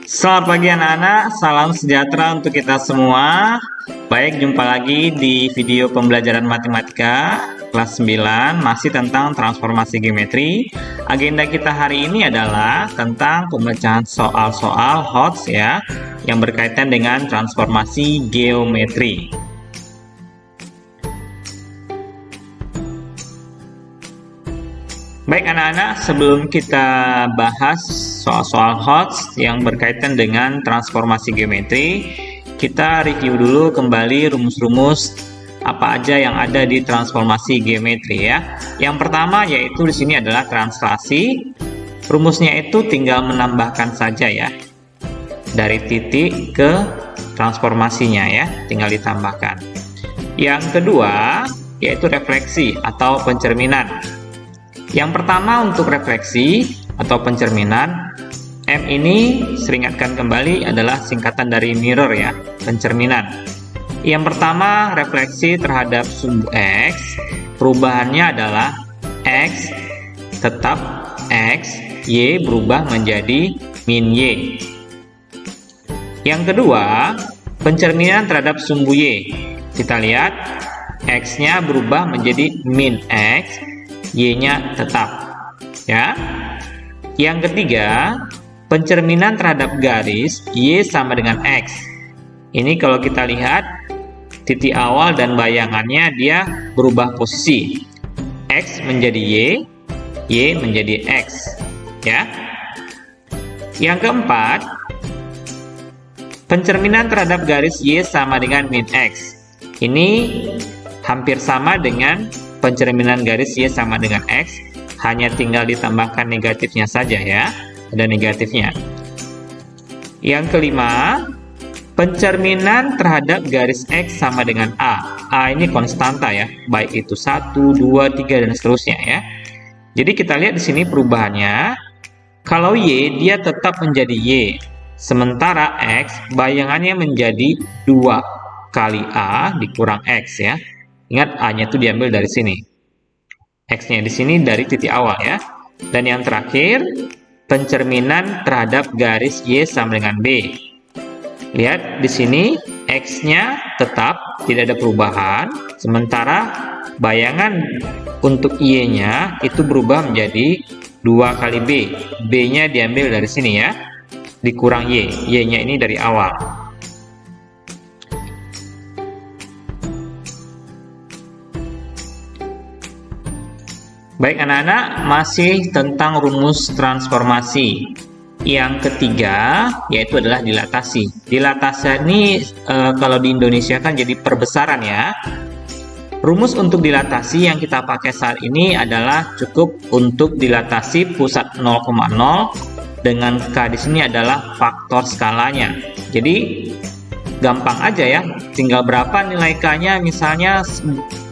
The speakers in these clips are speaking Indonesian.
Selamat pagi anak-anak, salam sejahtera untuk kita semua. Baik, jumpa lagi di video pembelajaran matematika kelas 9, masih tentang transformasi geometri. Agenda kita hari ini adalah tentang pembacaan soal-soal HOTS ya, yang berkaitan dengan transformasi geometri. Baik anak-anak, sebelum kita bahas soal-soal HOTS yang berkaitan dengan transformasi geometri, kita review dulu kembali rumus-rumus apa aja yang ada di transformasi geometri ya. Yang pertama yaitu di sini adalah translasi. Rumusnya itu tinggal menambahkan saja ya. Dari titik ke transformasinya ya, tinggal ditambahkan. Yang kedua yaitu refleksi atau pencerminan. Yang pertama untuk refleksi atau pencerminan, M ini seringatkan kembali adalah singkatan dari mirror ya, pencerminan. Yang pertama refleksi terhadap sumbu X, perubahannya adalah X tetap X, Y berubah menjadi min Y. Yang kedua, pencerminan terhadap sumbu Y. Kita lihat X-nya berubah menjadi min X, Y-nya tetap ya. Yang ketiga, pencerminan terhadap garis Y sama dengan X. Ini kalau kita lihat titik awal dan bayangannya dia berubah posisi. X menjadi Y, Y menjadi X ya. Yang keempat, pencerminan terhadap garis Y sama dengan min X. Ini hampir sama dengan pencerminan garis Y sama dengan X, hanya tinggal ditambahkan negatifnya saja ya, ada negatifnya. Yang kelima, pencerminan terhadap garis X sama dengan A. A ini konstanta ya, baik itu 1, 2, 3 dan seterusnya ya. Jadi kita lihat di sini perubahannya, kalau Y dia tetap menjadi Y, sementara X bayangannya menjadi 2 kali A dikurang X ya. Ingat A-nya itu diambil dari sini. X-nya di sini dari titik awal ya. Dan yang terakhir, pencerminan terhadap garis Y sama dengan B. Lihat di sini X-nya tetap tidak ada perubahan, sementara bayangan untuk Y-nya itu berubah menjadi 2 kali B. B-nya diambil dari sini ya. Dikurang Y. Y-nya ini dari awal. Baik anak-anak, masih tentang rumus transformasi. Yang ketiga yaitu adalah dilatasi. Dilatasi ini kalau di Indonesia kan jadi perbesaran ya. Rumus untuk dilatasi yang kita pakai saat ini adalah cukup untuk dilatasi pusat 0,0 dengan K di sini adalah faktor skalanya. Jadi gampang aja ya, tinggal berapa nilai K-nya, misalnya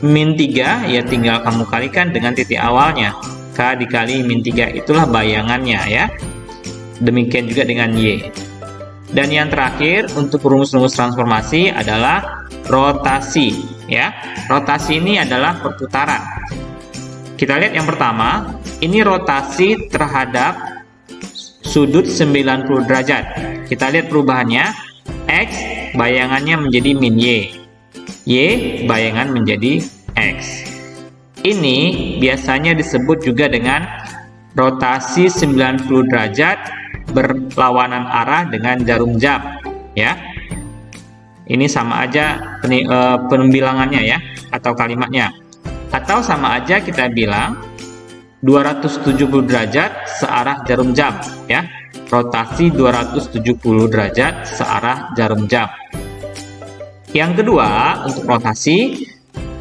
min 3 ya tinggal kamu kalikan dengan titik awalnya. K dikali min 3 itulah bayangannya ya. Demikian juga dengan Y. Dan yang terakhir untuk rumus-rumus transformasi adalah rotasi ya. Rotasi ini adalah perputaran. Kita lihat yang pertama, ini rotasi terhadap sudut 90 derajat. Kita lihat perubahannya. X bayangannya menjadi min Y, Y bayangan menjadi X. Ini biasanya disebut juga dengan rotasi 90 derajat berlawanan arah dengan jarum jam ya. Ini sama aja penambilangannya ya, atau kalimatnya. Atau sama aja kita bilang 270 derajat searah jarum jam ya. Rotasi 270 derajat searah jarum jam. Yang kedua, untuk rotasi,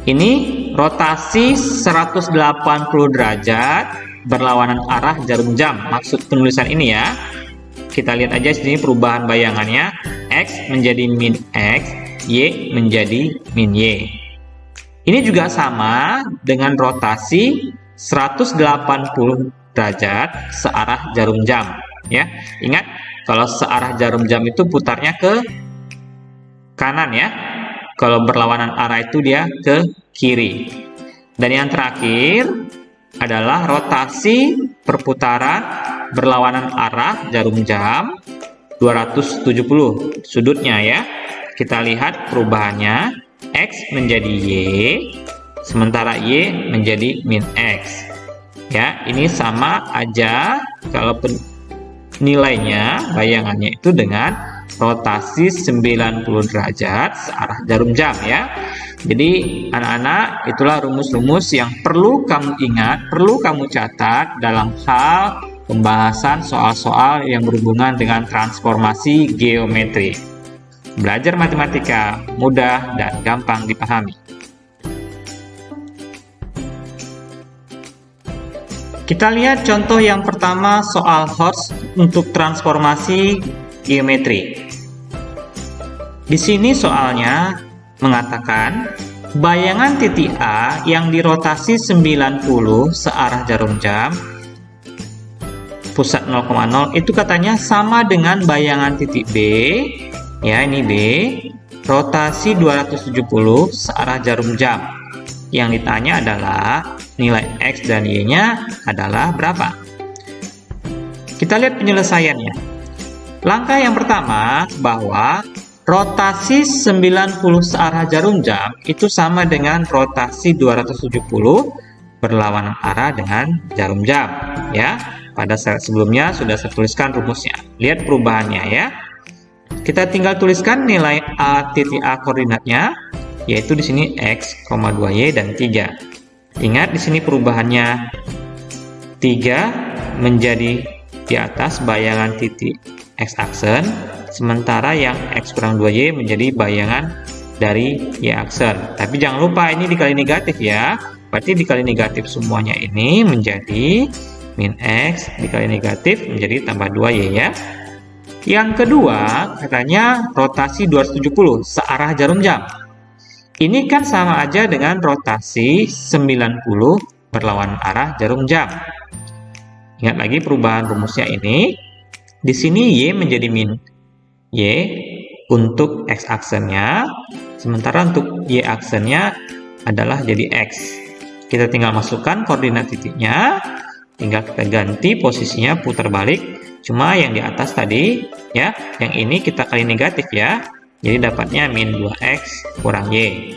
ini rotasi 180 derajat berlawanan arah jarum jam. Maksud penulisan ini ya, kita lihat aja sini perubahan bayangannya. X menjadi min X, Y menjadi min Y. Ini juga sama dengan rotasi 180 derajat searah jarum jam. Ya, ingat kalau searah jarum jam itu putarnya ke kanan ya. Kalau berlawanan arah itu dia ke kiri. Dan yang terakhir adalah rotasi perputaran berlawanan arah jarum jam 270 sudutnya ya. Kita lihat perubahannya, X menjadi Y, sementara Y menjadi min X. Ya, ini sama aja kalau nilainya, bayangannya itu dengan rotasi 90 derajat searah jarum jam ya. Jadi anak-anak, itulah rumus-rumus yang perlu kamu ingat, perlu kamu catat dalam hal pembahasan soal-soal yang berhubungan dengan transformasi geometri. Belajar matematika mudah dan gampang dipahami. Kita lihat contoh yang pertama soal Horst untuk transformasi geometri. Di sini soalnya mengatakan bayangan titik A yang dirotasi 90 searah jarum jam pusat 0,0 itu katanya sama dengan bayangan titik B, ya ini B, rotasi 270 searah jarum jam. Yang ditanya adalah nilai X dan Y-nya adalah berapa? Kita lihat penyelesaiannya. Langkah yang pertama bahwa rotasi 90 searah jarum jam itu sama dengan rotasi 270 berlawanan arah dengan jarum jam ya. Pada slide sebelumnya sudah saya tuliskan rumusnya. Lihat perubahannya ya. Kita tinggal tuliskan nilai A titik A koordinatnya, yaitu di sini X, 2Y dan 3. Ingat di sini perubahannya 3 menjadi di atas bayangan titik X aksen, sementara yang X kurang 2Y menjadi bayangan dari Y aksen. Tapi jangan lupa ini dikali negatif ya. Berarti dikali negatif semuanya ini menjadi min X dikali negatif menjadi tambah 2Y ya. Yang kedua katanya rotasi 270 searah jarum jam. Ini kan sama aja dengan rotasi 90 berlawanan arah jarum jam. Ingat lagi perubahan rumusnya ini. Di sini Y menjadi min Y untuk X aksennya, sementara untuk Y aksennya adalah jadi X. Kita tinggal masukkan koordinat titiknya, tinggal kita ganti posisinya, putar balik. Cuma yang di atas tadi ya, yang ini kita kali negatif ya. Jadi dapatnya min 2X kurang Y.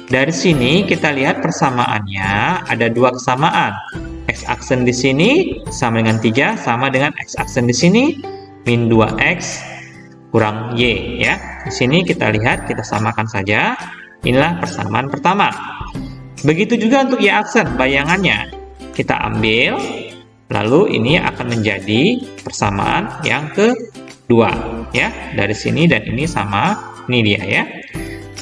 Dari sini kita lihat persamaannya ada dua kesamaan. X aksen di sini sama dengan 3 sama dengan X aksen di sini min 2X kurang Y ya. Di sini kita lihat, kita samakan saja. Inilah persamaan pertama. Begitu juga untuk Y aksen bayangannya. Kita ambil, lalu ini akan menjadi persamaan yang kedua ya. Dari sini dan ini sama, ini dia ya.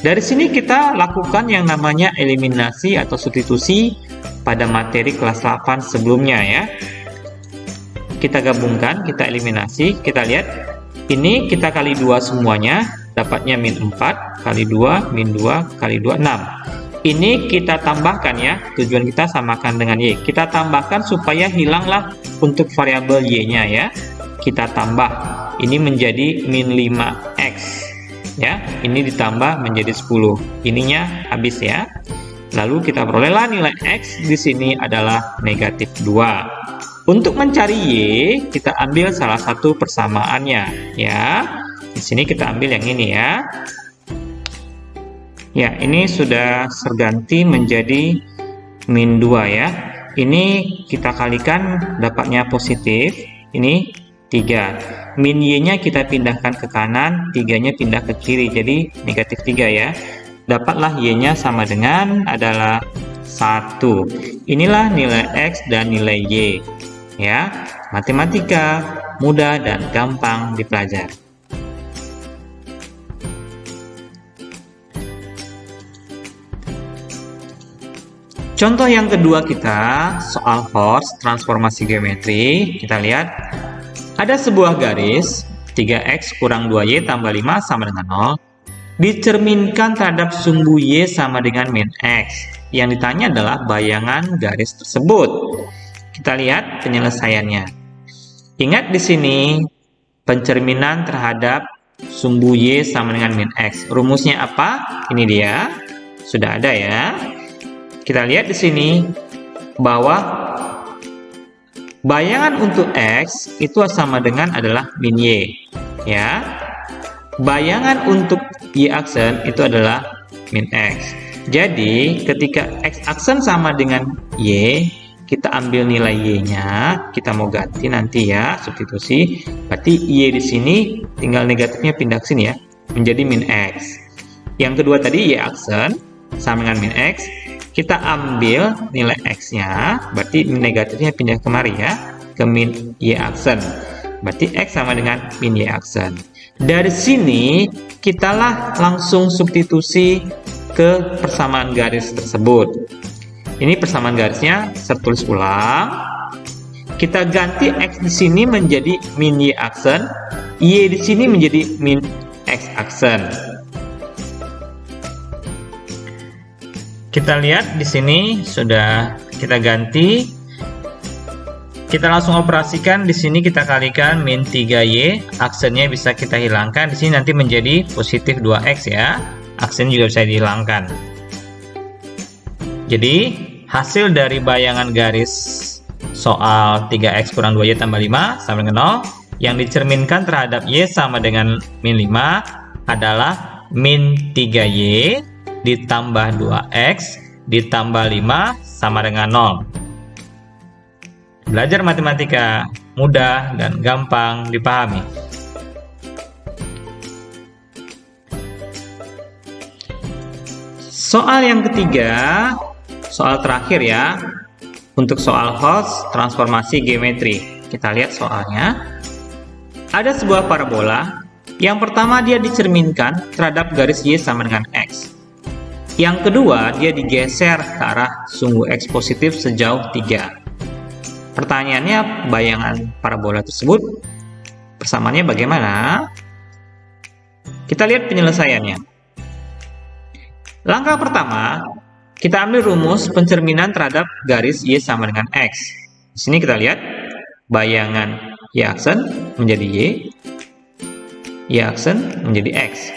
Dari sini kita lakukan yang namanya eliminasi atau substitusi pada materi kelas 8 sebelumnya ya. Kita gabungkan, kita eliminasi, kita lihat ini kita kali 2 semuanya, dapatnya min 4 kali 2 min 2 kali 2 6. Ini kita tambahkan ya, tujuan kita samakan dengan Y. Kita tambahkan supaya hilanglah untuk variabel Y-nya ya. Kita tambah, ini menjadi min 5X ya. Ini ditambah menjadi 10. Ininya habis ya. Lalu kita perolehlah nilai X di sini adalah negatif 2. Untuk mencari Y, kita ambil salah satu persamaannya ya. Di sini kita ambil yang ini ya. Ya, ini sudah terganti menjadi min 2 ya. Ini kita kalikan dapatnya positif. Ini 3. Min Y-nya kita pindahkan ke kanan, 3-nya pindah ke kiri. Jadi negatif 3 ya. Dapatlah Y-nya sama dengan adalah 1. Inilah nilai X dan nilai Y. Ya, matematika mudah dan gampang dipelajari. Contoh yang kedua kita soal Horst transformasi geometri. Kita lihat ada sebuah garis 3X kurang 2Y tambah 5 sama dengan 0 dicerminkan terhadap sumbu Y sama dengan min X. Yang ditanya adalah bayangan garis tersebut. Kita lihat penyelesaiannya. Ingat di sini pencerminan terhadap sumbu Y sama dengan min X. Rumusnya apa? Ini dia. Sudah ada ya. Kita lihat di sini bahwa bayangan untuk X itu sama dengan adalah min Y. ya. Bayangan untuk Y aksen itu adalah min X. Jadi ketika X aksen sama dengan Y, kita ambil nilai Y-nya, kita mau ganti nanti ya, substitusi. Berarti Y di sini tinggal negatifnya pindah ke sini ya, menjadi min X. Yang kedua tadi Y aksen sama dengan min X, kita ambil nilai X-nya, berarti negatifnya pindah kemari ya, ke min Y aksen. Berarti X sama dengan min Y aksen. Dari sini, kitalah langsung substitusi ke persamaan garis tersebut. Ini persamaan garisnya, saya tulis ulang. Kita ganti X di sini menjadi min Y aksen, Y di sini menjadi min X aksen. Kita lihat di sini sudah kita ganti. Kita langsung operasikan. Di sini kita kalikan min 3Y, aksennya bisa kita hilangkan. Di sini nanti menjadi positif 2X ya. Aksen juga bisa dihilangkan. Jadi hasil dari bayangan garis soal 3X kurang 2Y tambah 5 sama dengan 0 yang dicerminkan terhadap Y sama dengan min 5 adalah min 3Y ditambah 2X ditambah 5 sama dengan 0. Belajar matematika mudah dan gampang dipahami. Soal yang ketiga, soal terakhir ya, untuk soal Holtz transformasi geometri. Kita lihat soalnya. Ada sebuah parabola. Yang pertama dia dicerminkan terhadap garis Y sama dengan X. Yang kedua dia digeser ke arah sumbu X positif sejauh 3. Pertanyaannya, bayangan parabola tersebut persamaannya bagaimana? Kita lihat penyelesaiannya. Langkah pertama, kita ambil rumus pencerminan terhadap garis Y sama dengan X. Di sini kita lihat bayangan Y aksen menjadi Y aksen menjadi X.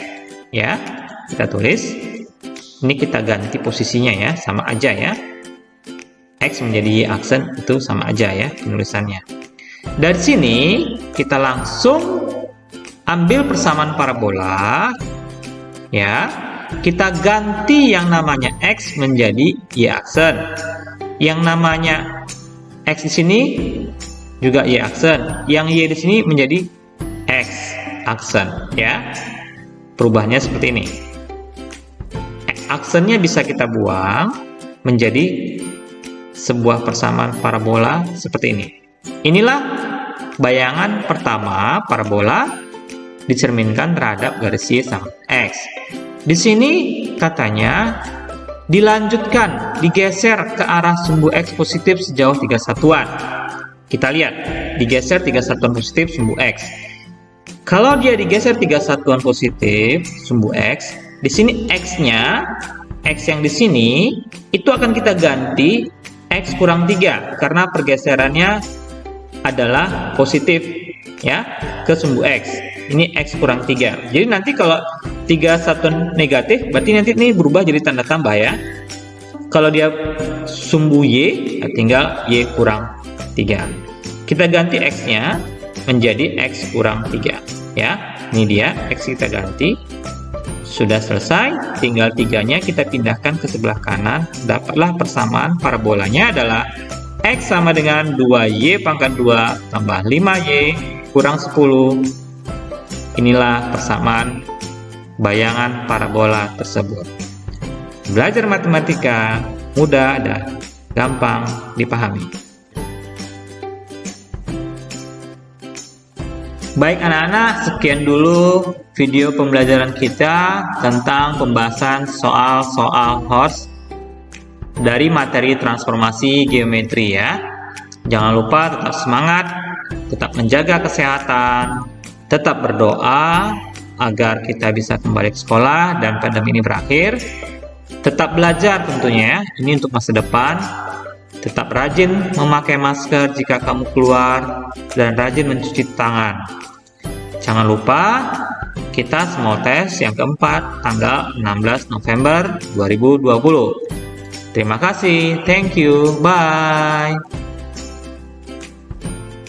Ya, kita tulis. Ini kita ganti posisinya ya, sama aja ya. X menjadi Y aksen itu sama aja ya penulisannya. Dari sini kita langsung ambil persamaan parabola ya. Kita ganti yang namanya X menjadi Y aksen. Yang namanya X di sini juga Y aksen. Yang Y di sini menjadi X aksen ya. Perubahannya seperti ini. Aksennya bisa kita buang menjadi sebuah persamaan parabola seperti ini. Inilah bayangan pertama parabola dicerminkan terhadap garis Y sama X. Di sini katanya dilanjutkan, digeser ke arah sumbu X positif sejauh 3 satuan. Kita lihat, digeser 3 satuan positif sumbu X. Kalau dia digeser 3 satuan positif sumbu X, di sini X-nya, X yang di sini itu akan kita ganti X kurang 3 karena pergeserannya adalah positif ya ke sumbu X. Ini X kurang 3. Jadi nanti kalau 3 satuan negatif berarti nanti ini berubah jadi tanda tambah ya. Kalau dia sumbu Y tinggal Y kurang 3. Kita ganti X-nya menjadi X kurang 3 ya. Ini dia X kita ganti. Sudah selesai, tinggal 3-nya kita pindahkan ke sebelah kanan. Dapatlah persamaan parabolanya adalah X sama dengan 2Y pangkat 2 tambah 5Y kurang 10. Inilah persamaan bayangan parabola tersebut. Belajar matematika mudah dan gampang dipahami. Baik anak-anak, sekian dulu video pembelajaran kita tentang pembahasan soal-soal Holtz dari materi transformasi geometri ya. Jangan lupa tetap semangat, tetap menjaga kesehatan, tetap berdoa agar kita bisa kembali ke sekolah dan pandemi ini berakhir. Tetap belajar tentunya, ini untuk masa depan. Tetap rajin memakai masker jika kamu keluar dan rajin mencuci tangan. Jangan lupa kita mau tes yang keempat tanggal 16 November 2020. Terima kasih, thank you, bye.